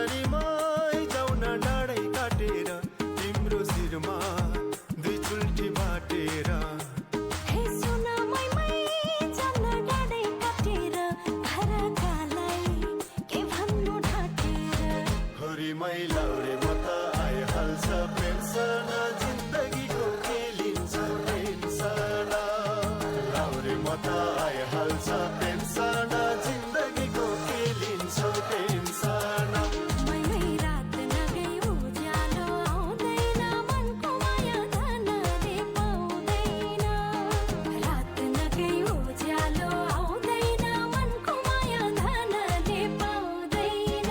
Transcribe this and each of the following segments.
शनिमै जाउन डाँडै काटेर तिम्रो शिरमा दुई चुल्ठी बाटेर हे सुन मै जान डाँडै काटेर घरकालाई के भन्नु ढाटेर होरी मै लाउरे म त आइहाल्छ पेन्सन जिन्दगीको खेलिन्छ टेन्सन लाउरे म त आइहाल्छ पेन्सन जिन्दगीको खेलिन्छ टेन्सन रात नगई उज्यालो आउँदैन मनको माया धनले पाउँदैन रात नगई उज्यालो आउँदैन मनको माया धनले पाउँदैन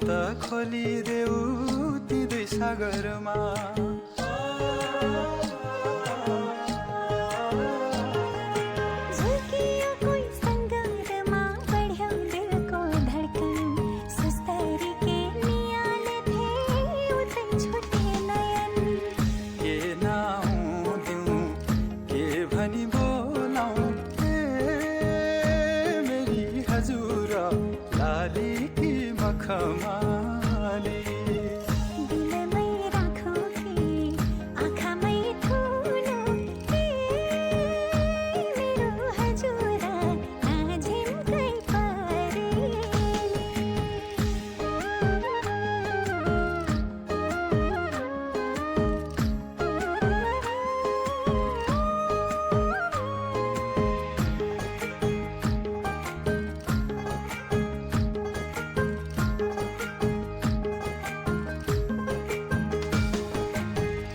हात खोलिदेऊ ती दुई सागरमा झुकियो कोही सङ्गरमा बढ्यो दिलको धड्कन सुस्तरी के नियाले थिए उतै छोटे नयन के नाउँ दिउँ के भनी बोलाउँ मेरी हजुर लाली कि मखमाली दिलमै राखौ कि आँखामै ठुलो मेरो हजुर आझिम्कै परेली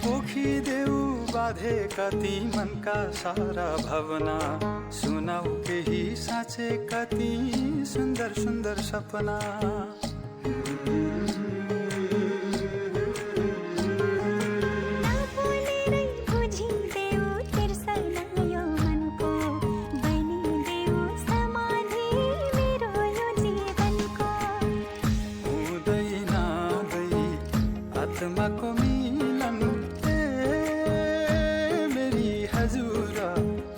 पोखिदेऊ बाँधेका ती मनका सारा भावना सुनाऊ केही साँचे कति सुन्दर सुन्दर सपना नबोलेरै बुझिदेऊ तिर्सना यो मनको बनिदेऊ समाधि मेरो यो जीवनको हुँदैन दुई आत्माको मिलन मेरी हजुर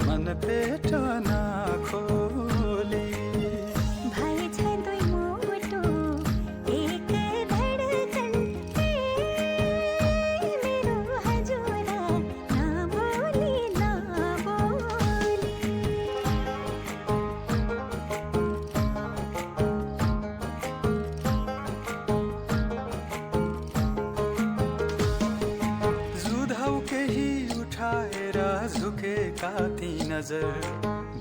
मन पेट नखोली भएछ दुई मुटु एक धडकन मेरो हजुर नबोली नबोली जुधाउ केही उठाएर झुकेका ती नजर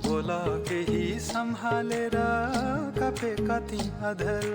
बोल केही सम्हालेर कपेका ती अधर